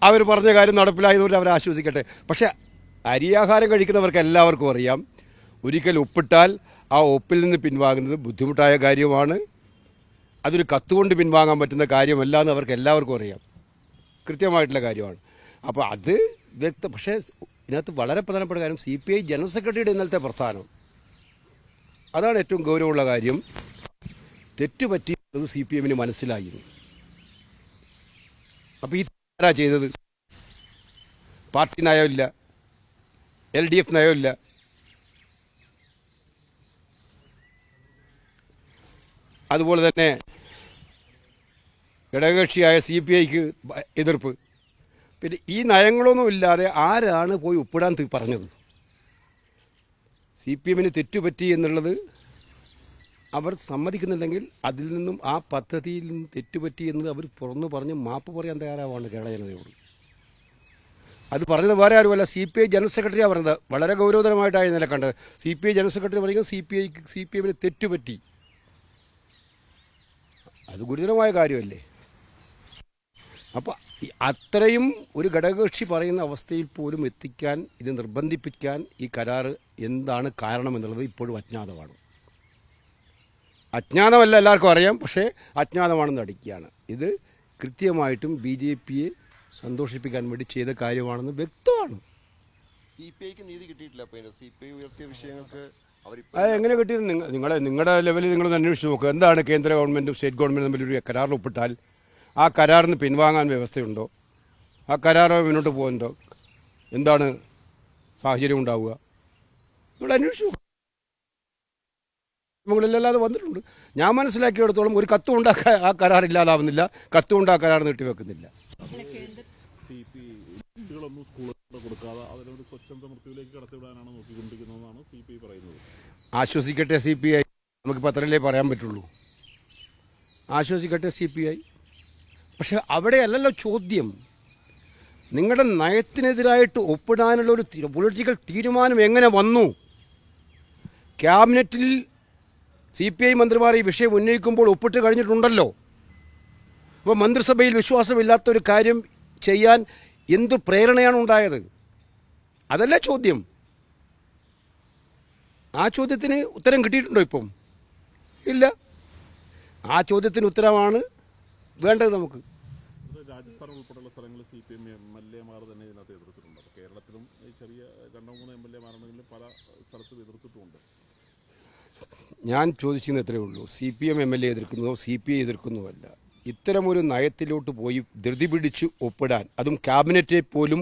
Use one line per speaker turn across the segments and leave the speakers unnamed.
അവർ പറഞ്ഞ കാര്യം നടപ്പിലായതുകൊണ്ട് അവർ ആശ്വസിക്കട്ടെ. പക്ഷേ അരിയാഹാരം കഴിക്കുന്നവർക്ക് എല്ലാവർക്കും അറിയാം, ഒരിക്കൽ ഒപ്പിട്ടാൽ ആ ഒപ്പിൽ നിന്ന് പിൻവാങ്ങുന്നത് ബുദ്ധിമുട്ടായ കാര്യമാണ്. അതൊരു കത്തുകൊണ്ട് പിൻവാങ്ങാൻ പറ്റുന്ന കാര്യമല്ല എന്ന് അവർക്ക് എല്ലാവർക്കും അറിയാം, കൃത്യമായിട്ടുള്ള കാര്യമാണ്. അപ്പോൾ അത് പക്ഷേ ഇതിനകത്ത് വളരെ പ്രധാനപ്പെട്ട കാര്യം CPI ജനറൽ സെക്രട്ടറിയുടെ ഇന്നലത്തെ പ്രസ്ഥാനം, അതാണ് ഏറ്റവും ഗൗരവമുള്ള കാര്യം. തെറ്റുപറ്റിയത് CPMന് മനസ്സിലായി. അപ്പോൾ ഈ ആരാ ചെയ്തത്? പാർട്ടി നയമില്ല, LDF നയമില്ല. അതുപോലെ തന്നെ ഘടകകക്ഷിയായ CPIക്ക് എതിർപ്പ്. പിന്നെ ഈ നയങ്ങളൊന്നും ഇല്ലാതെ ആരാണ് പോയി ഒപ്പിടാൻ പറഞ്ഞത്? CPMന് തെറ്റുപറ്റി എന്നുള്ളത് അവർ സമ്മതിക്കുന്നുണ്ടെങ്കിൽ അതിൽ നിന്നും ആ പദ്ധതിയിൽ നിന്ന് തെറ്റുപറ്റി എന്ന് അവർ തുറന്നു പറഞ്ഞ് മാപ്പ് പറയാൻ തയ്യാറാവാണ് കേരള ജനതയോട്. അത് പറഞ്ഞത് വേറെ ആരുമല്ല, CPI ജനറൽ സെക്രട്ടറിയാണ് പറഞ്ഞത്. വളരെ ഗൗരവതരമായിട്ടാണ് ഇന്നലെ കണ്ടത്. CPI ജനറൽ സെക്രട്ടറി പറയുന്നത് CPMന് തെറ്റുപറ്റി. അത് ഗുരുതരമായ കാര്യമല്ലേ? അപ്പോൾ അത്രയും ഒരു ഘടകകക്ഷി പറയുന്ന അവസ്ഥയിൽ പോലും എത്തിക്കാൻ, ഇത് നിർബന്ധിപ്പിക്കാൻ ഈ കരാർ എന്താണ് കാരണമെന്നുള്ളത് ഇപ്പോഴും അജ്ഞാതമാണ്. അജ്ഞാതമല്ല, എല്ലാവർക്കും അറിയാം, പക്ഷേ അജ്ഞാതമാണെന്ന് അടിക്കുകയാണ്. ഇത് കൃത്യമായിട്ടും BJPയെ സന്തോഷിപ്പിക്കാൻ വേണ്ടി ചെയ്ത കാര്യമാണെന്ന് വ്യക്തമാണ്.
CPIക്ക് നീതി കിട്ടിയിട്ടില്ല. CPI ഉയർത്തിയ വിഷയങ്ങൾക്ക്
അത് എങ്ങനെ കിട്ടിയത്? നിങ്ങളുടെ ലെവലിൽ നിങ്ങളൊന്ന് അന്വേഷിച്ച് നോക്കുക. എന്താണ് കേന്ദ്ര ഗവൺമെൻറ്റും സ്റ്റേറ്റ് ഗവൺമെൻറ്റും തമ്മിൽ ഒരു കരാറിൽ ഒപ്പിട്ടാൽ ആ കരാറിന് പിൻവാങ്ങാൻ വ്യവസ്ഥയുണ്ടോ? ആ കരാർ മുന്നോട്ട് പോകുന്നുണ്ടോ? എന്താണ് സാഹചര്യം ഉണ്ടാവുക? നിങ്ങൾ അന്വേഷിച്ചു നോക്കുക. മുകളിലല്ലാതെ വന്നിട്ടുണ്ട്. ഞാൻ മനസ്സിലാക്കിയെടുത്തോളം ഒരു കത്തും ഉണ്ടാക്കാൻ ആ കരാർ ഇല്ലാതാവുന്നില്ല, കത്തും ഉണ്ടാ കരാർ നീട്ടിവെക്കുന്നില്ല. ആശ്വസിക്കട്ടെ CPI, നമുക്കിപ്പോൾ അത്രയല്ലേ പറയാൻ പറ്റുള്ളൂ. ആശ്വസിക്കട്ടെ CPI. പക്ഷെ അവിടെയല്ലല്ലോ ചോദ്യം. നിങ്ങളുടെ നയത്തിനെതിരായിട്ട് ഒപ്പിടാനുള്ള ഒരു പൊളിറ്റിക്കൽ തീരുമാനം എങ്ങനെ വന്നു? ക്യാബിനറ്റിൽ CPI മന്ത്രിമാർ ഈ വിഷയം ഉന്നയിക്കുമ്പോൾ ഒപ്പിട്ട് കഴിഞ്ഞിട്ടുണ്ടല്ലോ. അപ്പോൾ മന്ത്രിസഭയിൽ വിശ്വാസമില്ലാത്തൊരു കാര്യം ചെയ്യാൻ എന്ത് പ്രേരണയാണ് ഉണ്ടായത്? അതല്ലേ ചോദ്യം. ആ ചോദ്യത്തിന് ഉത്തരം കിട്ടിയിട്ടുണ്ടോ ഇപ്പം? ഇല്ല. ആ ചോദ്യത്തിന് ഉത്തരമാണ് വേണ്ടത് നമുക്ക്.
രാജസ്ഥാൻ ഉൾപ്പെടെയുള്ള സ്ഥലങ്ങളിൽ CPM MLAമാർ തന്നെ ഇതിനകത്ത് എതിർത്തിട്ടുണ്ട്. അപ്പോൾ കേരളത്തിലും ചെറിയ 2-3 MLAമാരാണെങ്കിലും പല സ്ഥലത്തും എതിർത്തിട്ടുമുണ്ട്.
ഞാൻ ചോദിച്ചത് എത്രയേ ഉള്ളൂ, CPM MLA എതിർക്കുന്നതോ CPI എതിർക്കുന്നതോ അല്ല. ഇത്തരമൊരു നയത്തിലോട്ട് പോയി ധൃതി പിടിച്ച് ഒപ്പിടാൻ, അതും ക്യാബിനറ്റെ പോലും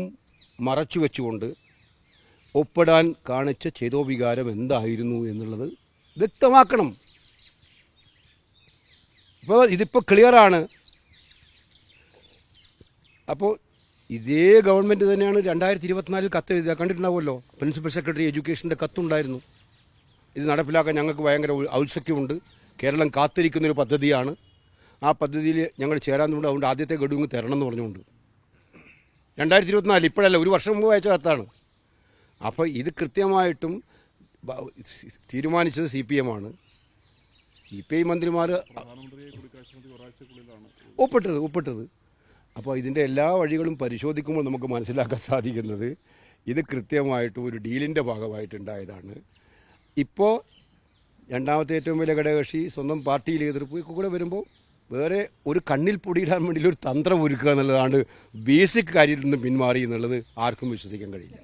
മറച്ചു വെച്ചുകൊണ്ട് ഒപ്പിടാൻ കാണിച്ച ചേതോവികാരം എന്തായിരുന്നു എന്നുള്ളത് വ്യക്തമാക്കണം. ഇപ്പോൾ ഇതിപ്പോൾ ക്ലിയറാണ്. അപ്പോൾ ഇതേ ഗവൺമെൻറ് തന്നെയാണ് 2024 കത്ത് എഴുതുക, കണ്ടിട്ടുണ്ടാവുമല്ലോ. Principal secretary എഡ്യൂക്കേഷൻ്റെ കത്തുണ്ടായിരുന്നു. ഇത് നടപ്പിലാക്കാൻ ഞങ്ങൾക്ക് ഭയങ്കര ഔത്സുക്യമുണ്ട്, കേരളം കാത്തിരിക്കുന്നൊരു പദ്ധതിയാണ്, ആ പദ്ധതിയിൽ ഞങ്ങൾ ചേരാനുണ്ട്, അതുകൊണ്ട് ആദ്യത്തെ ഗഡു തരണം എന്ന് പറഞ്ഞുകൊണ്ട് 2024, ഇപ്പോഴല്ല, ഒരു വർഷം മുമ്പ് അയച്ച കത്താണ്. അപ്പോൾ ഇത് കൃത്യമായിട്ടും തീരുമാനിച്ചത് CPM ആണ്. CPI മന്ത്രിമാർ ഒപ്പിട്ടത്. അപ്പോൾ ഇതിൻ്റെ എല്ലാ വഴികളും പരിശോധിക്കുമ്പോൾ നമുക്ക് മനസ്സിലാക്കാൻ സാധിക്കുന്നത് ഇത് കൃത്യമായിട്ടും ഒരു ഡീലിൻ്റെ ഭാഗമായിട്ടുണ്ടായതാണ്. ഇപ്പോൾ രണ്ടാമത്തെ ഏറ്റവും വലിയ ഘടകകക്ഷി സ്വന്തം പാർട്ടിയിൽ എതിർപ്പ് കൂടെ വരുമ്പോൾ വേറെ ഒരു കണ്ണിൽ പൊടിയിടാൻ വേണ്ടി ഒരു തന്ത്രം ഒരുക്കുക എന്നുള്ളതാണ് ബേസിക് കാര്യത്തിൽ നിന്ന് പിന്മാറി എന്നുള്ളത് ആർക്കും വിശ്വസിക്കാൻ കഴിയില്ല.